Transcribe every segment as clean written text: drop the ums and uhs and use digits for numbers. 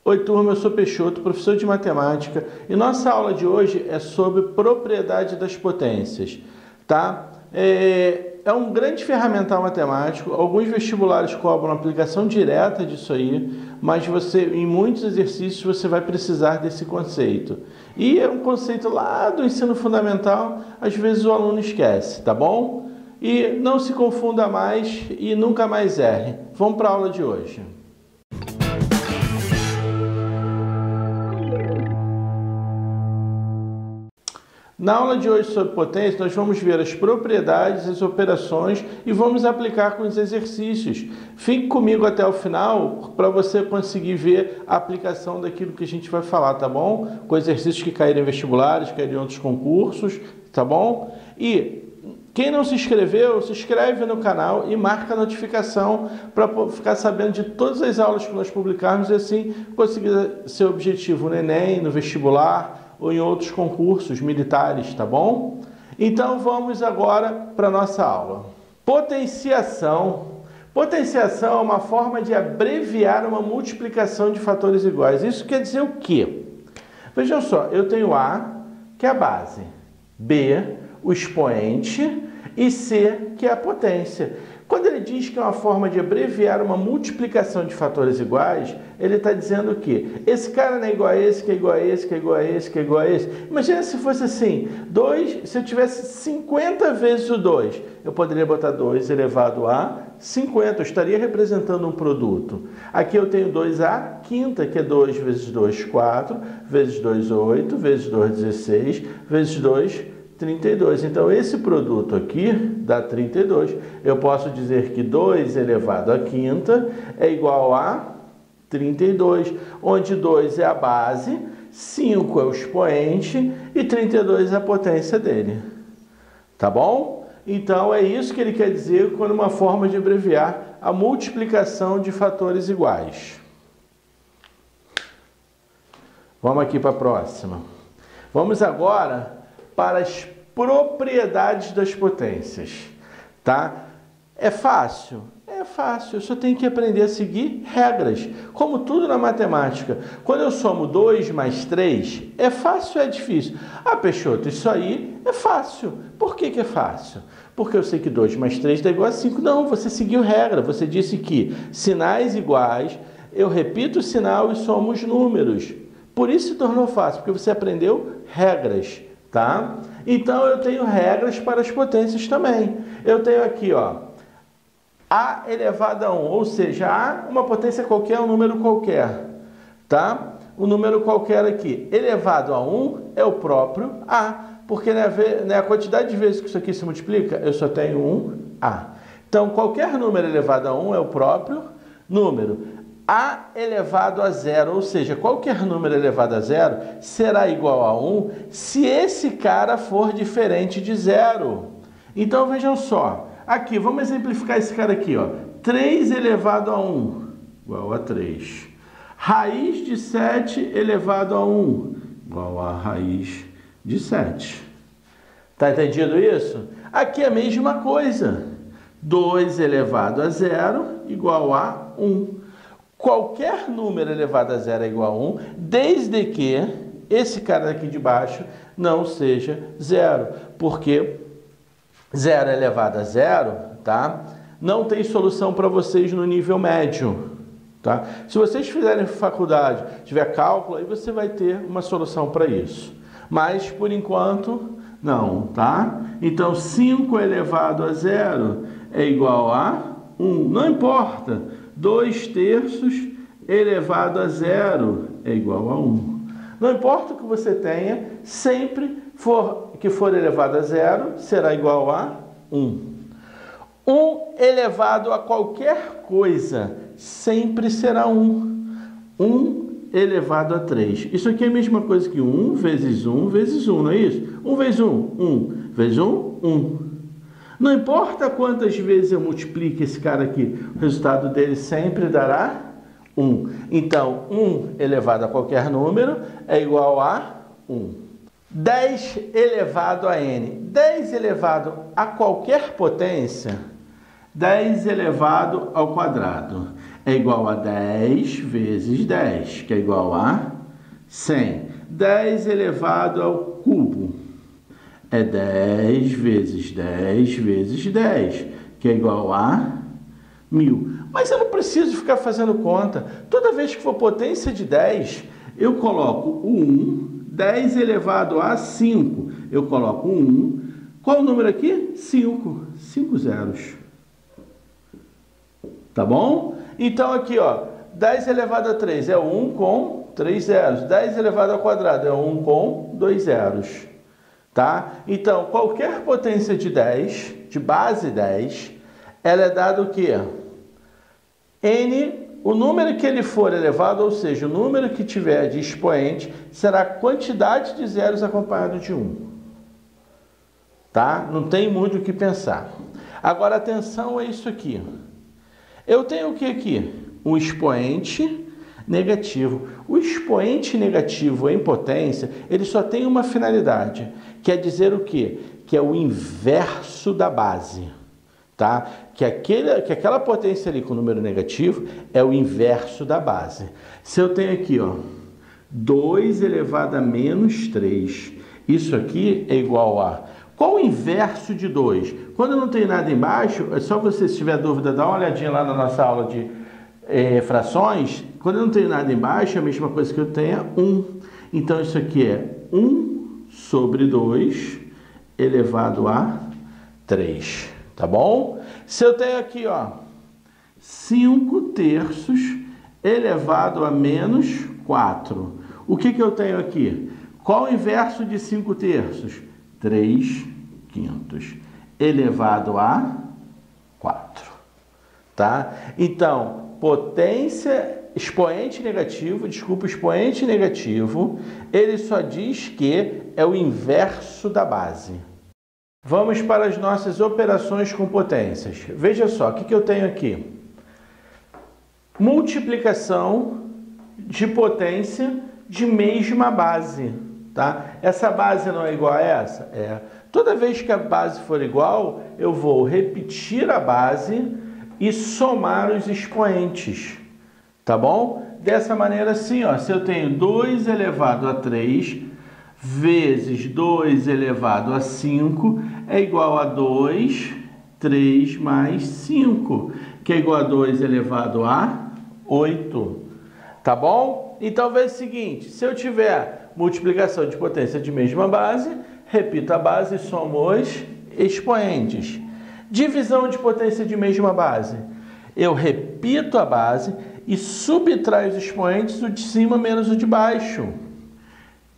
Oi turma, eu sou Peixoto, professor de matemática, e nossa aula de hoje é sobre propriedade das potências, tá? É um grande ferramental matemático, alguns vestibulares cobram aplicação direta disso aí, mas em muitos exercícios você vai precisar desse conceito. E é um conceito lá do ensino fundamental, às vezes o aluno esquece, tá bom? E não se confunda mais e nunca mais erre. Vamos para a aula de hoje. Na aula de hoje sobre potência, nós vamos ver as propriedades, as operações e vamos aplicar com os exercícios. Fique comigo até o final para você conseguir ver a aplicação daquilo que a gente vai falar, tá bom? Com exercícios que caírem em vestibulares, caírem em outros concursos, tá bom? E quem não se inscreveu, se inscreve no canal e marca a notificação para ficar sabendo de todas as aulas que nós publicarmos e assim conseguir seu objetivo no Enem, no vestibular, ou em outros concursos militares, tá bom? Então vamos agora para a nossa aula. Potenciação. Potenciação é uma forma de abreviar uma multiplicação de fatores iguais. Isso quer dizer o quê? Vejam só, eu tenho A, que é a base, B, o expoente, e C, que é a potência. Quando ele diz que é uma forma de abreviar uma multiplicação de fatores iguais, ele está dizendo que esse cara não é igual a esse, que é igual a esse, que é igual a esse, que é igual a esse. Imagina se fosse assim, 2, se eu tivesse 50 vezes o 2, eu poderia botar 2 elevado a 50, eu estaria representando um produto. Aqui eu tenho 2a quinta, que é 2 vezes 2, 4, vezes 2, 8, vezes 2, 16, vezes 2, 32. Então, esse produto aqui dá 32. Eu posso dizer que 2 elevado à quinta é igual a 32, onde 2 é a base, 5 é o expoente e 32 é a potência dele. Tá bom? Então, é isso que ele quer dizer com uma forma de abreviar a multiplicação de fatores iguais. Vamos aqui para a próxima. Vamos agora para as propriedades das potências, tá? É fácil? É fácil, eu só tenho que aprender a seguir regras, como tudo na matemática. Quando eu somo 2 mais 3, é fácil ou é difícil? Ah, Peixoto, isso aí é fácil. Por que é fácil? Porque eu sei que 2 mais 3 dá igual a 5. Não, você seguiu regra, você disse que sinais iguais, eu repito o sinal e somo os números. Por isso se tornou fácil, porque você aprendeu regras. Tá? Então, eu tenho regras para as potências também. Eu tenho aqui, ó, A elevado a 1, ou seja, A, uma potência qualquer, um número qualquer. Tá? O número qualquer aqui, elevado a 1, é o próprio A, porque a quantidade de vezes que isso aqui se multiplica, eu só tenho um A. Então, qualquer número elevado a 1 é o próprio número. A elevado a 0, ou seja, qualquer número elevado a 0 será igual a 1 se esse cara for diferente de 0. Então, vejam só. Aqui, vamos exemplificar esse cara aqui, ó. 3 elevado a 1, igual a 3. Raiz de 7 elevado a 1, igual a raiz de 7. Tá entendido isso? Aqui é a mesma coisa. 2 elevado a 0, igual a 1. Qualquer número elevado a 0 é igual a 1, desde que esse cara aqui de baixo não seja 0. Porque 0 elevado a 0, tá? Não tem solução para vocês no nível médio. Tá? Se vocês fizerem faculdade, tiver cálculo, aí você vai ter uma solução para isso. Mas, por enquanto, não. Tá? Então, 5 elevado a 0 é igual a 1. Não importa. 2 terços elevado a 0 é igual a 1. Não importa o que você tenha, sempre que for elevado a 0, será igual a 1. 1 elevado a qualquer coisa sempre será 1. 1 elevado a 3. Isso aqui é a mesma coisa que 1 vezes 1 vezes 1, não é isso? 1 vezes 1, 1 vezes 1, 1. Não importa quantas vezes eu multiplique esse cara aqui, o resultado dele sempre dará 1. Então, 1 elevado a qualquer número é igual a 1. 10 elevado a n. 10 elevado a qualquer potência, 10 elevado ao quadrado. é igual a 10 vezes 10, que é igual a 100. 10 elevado ao cubo é 10 vezes 10 vezes 10, que é igual a 1000. Mas eu não preciso ficar fazendo conta. Toda vez que for potência de 10, eu coloco o 1, 10 elevado a 5, eu coloco o 1. Qual o número aqui? 5. 5 zeros. Tá bom? Então aqui, ó, 10 elevado a 3 é 1 com 3 zeros. 10 elevado ao quadrado é 1 com 2 zeros. Tá? Então, qualquer potência de 10, de base 10, ela é dada o quê? N, o número que ele for elevado, ou seja, o número que tiver de expoente, será a quantidade de zeros acompanhado de 1. Tá? Não tem muito o que pensar. Agora, atenção a isso aqui. Eu tenho o que aqui? Um expoente negativo. O expoente negativo em potência, ele só tem uma finalidade. Quer dizer o quê? Que é o inverso da base. Tá? Que aquela potência ali com número negativo é o inverso da base. Se eu tenho aqui, ó, 2 elevado a menos 3, isso aqui é igual a... Qual o inverso de 2? Quando eu não tenho nada embaixo, é só você, se tiver dúvida, dá uma olhadinha lá na nossa aula de frações. Quando eu não tenho nada embaixo, é a mesma coisa que eu tenha 1. Então, isso aqui é 1 sobre 2 elevado a 3. Tá bom? Se eu tenho aqui, ó, 5 terços elevado a menos 4. O que eu tenho aqui? Qual o inverso de 5 terços? 3 quintos elevado a 4. Tá? Então, expoente negativo, ele só diz que é o inverso da base. Vamos para as nossas operações com potências. Veja só, o que eu tenho aqui? Multiplicação de potência de mesma base. Tá? Essa base não é igual a essa? É. Toda vez que a base for igual, eu vou repetir a base e somar os expoentes. Tá bom? Dessa maneira assim, ó, se eu tenho 2 elevado a 3 vezes 2 elevado a 5 é igual a 2, 3 mais 5, que é igual a 2 elevado a 8. Tá bom? Então veja o seguinte, se eu tiver multiplicação de potência de mesma base, repito a base e somo os expoentes. Divisão de potência de mesma base, eu repito a base e subtraio os expoentes, o de cima menos o de baixo.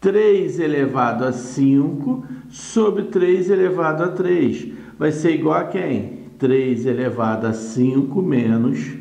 3 elevado a 5 sobre 3 elevado a 3. Vai ser igual a quem? 3 elevado a 5 menos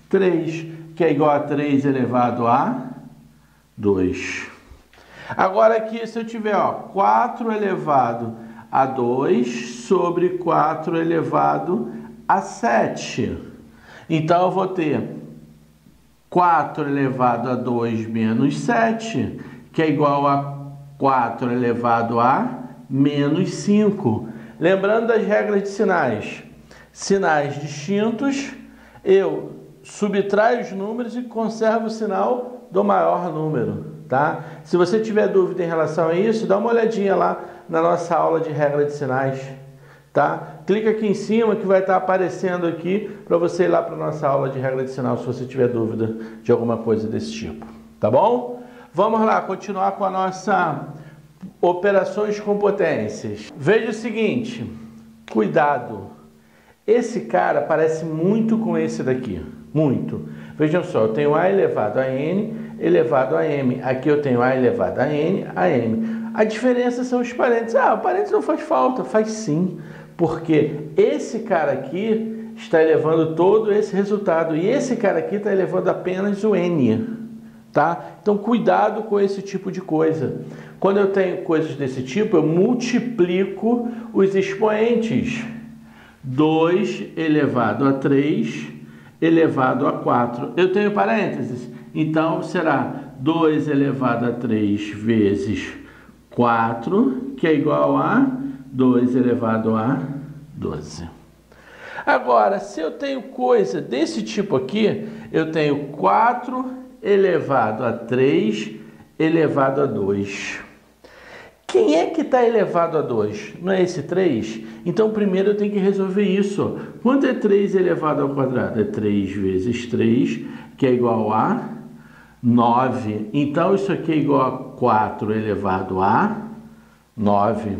3, que é igual a 3 elevado a 2. Agora aqui, se eu tiver, ó, 4 elevado a 2 sobre 4 elevado a 7. Então, eu vou ter 4 elevado a 2 menos 7, que é igual a 4 elevado a menos 5. Lembrando das regras de sinais. Sinais distintos, eu subtraio os números e conservo o sinal do maior número. Tá? Se você tiver dúvida em relação a isso, dá uma olhadinha lá na nossa aula de regra de sinais. Tá? Clica aqui em cima que vai estar aparecendo aqui para você ir lá para a nossa aula de regra de sinal se você tiver dúvida de alguma coisa desse tipo. Tá bom? Vamos lá, continuar com a nossa operações com potências. Veja o seguinte, cuidado. Esse cara parece muito com esse daqui, muito. Vejam só, eu tenho A elevado a N elevado a M. Aqui eu tenho A elevado a N a M. A diferença são os parênteses. Ah, o parênteses não faz falta. Faz sim, porque esse cara aqui está elevando todo esse resultado e esse cara aqui está elevando apenas o N. Tá? Então, cuidado com esse tipo de coisa. Quando eu tenho coisas desse tipo, eu multiplico os expoentes. 2 elevado a 3 elevado a 4. Eu tenho parênteses? Então, será 2 elevado a 3 vezes 4, que é igual a 2 elevado a 12. Agora, se eu tenho coisa desse tipo aqui, eu tenho 4 elevado a 3 elevado a 2. Quem é que está elevado a 2? Não é esse 3? Então, primeiro eu tenho que resolver isso. Quanto é 3 elevado ao quadrado? É 3 vezes 3, que é igual a 9. Então, isso aqui é igual a 4 elevado a 9.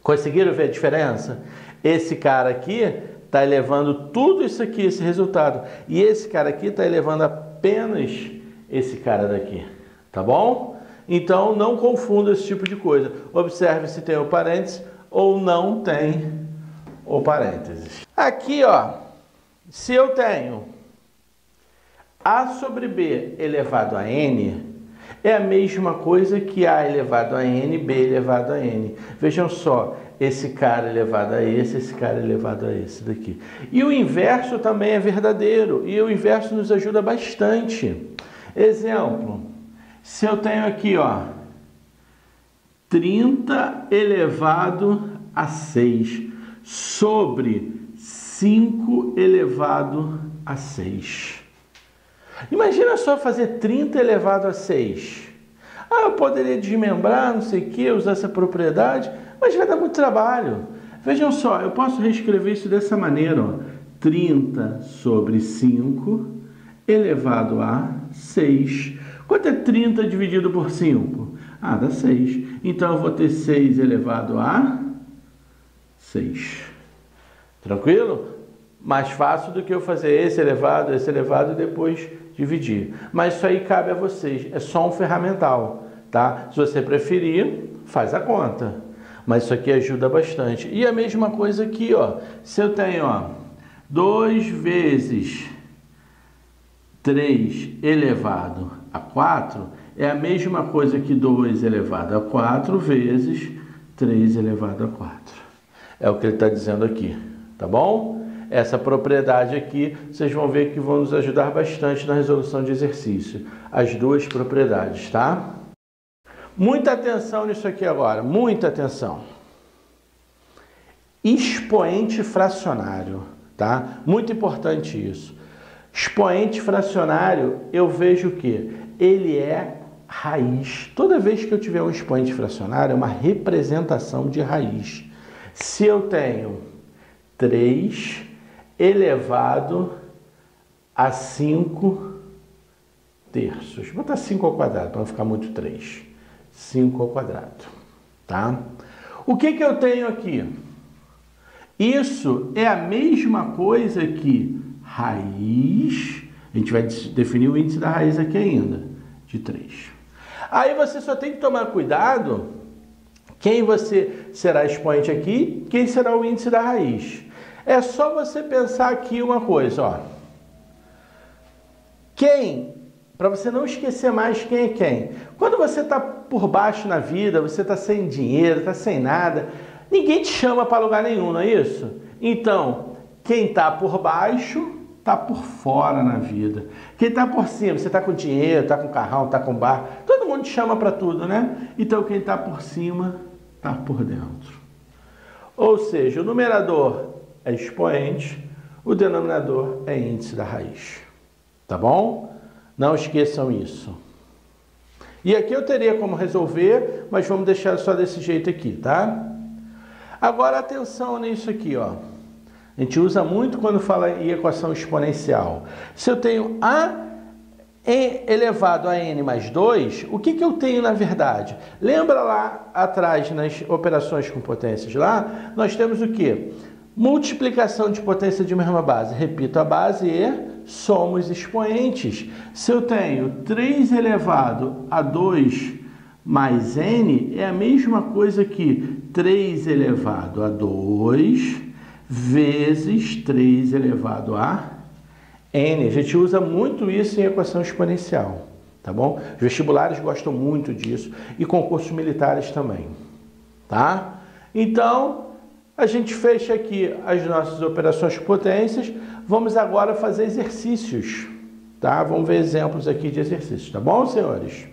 Conseguiram ver a diferença? Esse cara aqui está elevando tudo isso aqui, esse resultado. E esse cara aqui está elevando apenas esse cara daqui. Tá bom? Então, não confunda esse tipo de coisa. Observe se tem o parênteses ou não tem o parênteses. Aqui, ó, se eu tenho A sobre B elevado a N, é a mesma coisa que A elevado a N, B elevado a N. Vejam só, esse cara elevado a esse cara elevado a esse daqui. E o inverso também é verdadeiro, e o inverso nos ajuda bastante. Exemplo, se eu tenho aqui, ó, 30 elevado a 6 sobre 5 elevado a 6. Imagina só fazer 30 elevado a 6. Ah, eu poderia desmembrar, não sei o que, usar essa propriedade, mas vai dar muito trabalho. Vejam só, eu posso reescrever isso dessa maneira, ó. 30 sobre 5 elevado a 6. Quanto é 30 dividido por 5? Ah, dá 6. Então, eu vou ter 6 elevado a 6. Tranquilo? Mais fácil do que eu fazer esse elevado e depois dividir. Mas isso aí cabe a vocês. É só um ferramental, tá? Se você preferir, faz a conta. Mas isso aqui ajuda bastante. E a mesma coisa aqui, ó. Se eu tenho, ó, 2 vezes 3 elevado a 4, é a mesma coisa que 2 elevado a 4 vezes 3 elevado a 4. É o que ele está dizendo aqui, tá bom? Essa propriedade aqui, vocês vão ver que vão nos ajudar bastante na resolução de exercício. As duas propriedades, tá? Muita atenção nisso aqui agora, muita atenção. Expoente fracionário, tá? Muito importante isso. Expoente fracionário, eu vejo que ele é raiz. Toda vez que eu tiver um expoente fracionário, é uma representação de raiz. Se eu tenho 3 elevado a 5 terços. Vou botar 5 ao quadrado, para não ficar muito 3. 5 ao quadrado, tá? O que que eu tenho aqui? Isso é a mesma coisa que raiz, a gente vai definir o índice da raiz aqui ainda, de 3. Aí você só tem que tomar cuidado quem você será expoente aqui, quem será o índice da raiz. É só você pensar aqui uma coisa, ó. Quem, para você não esquecer mais quem é quem. Quando você está por baixo na vida, você está sem dinheiro, está sem nada, ninguém te chama para lugar nenhum, não é isso? Então, quem está por baixo está por fora na vida. Quem está por cima, você está com dinheiro, está com carrão, está com bar, todo mundo te chama para tudo, né? Então, quem está por cima está por dentro. Ou seja, o numerador é expoente, o denominador é índice da raiz. Tá bom? Não esqueçam isso. E aqui eu teria como resolver, mas vamos deixar só desse jeito aqui, tá? Agora, atenção nisso aqui, ó. A gente usa muito quando fala em equação exponencial. Se eu tenho A elevado a N mais 2, o que que eu tenho na verdade? Lembra lá atrás, nas operações com potências lá, nós temos o quê? Multiplicação de potência de mesma base. Repito a base e somos expoentes. Se eu tenho 3 elevado a 2 mais N, é a mesma coisa que 3 elevado a 2 vezes 3 elevado a N. A gente usa muito isso em equação exponencial, tá bom? Os vestibulares gostam muito disso e concursos militares também, tá? Então, a gente fecha aqui as nossas operações com potências. Vamos agora fazer exercícios, tá? Vamos ver exemplos aqui de exercícios, tá bom, senhores?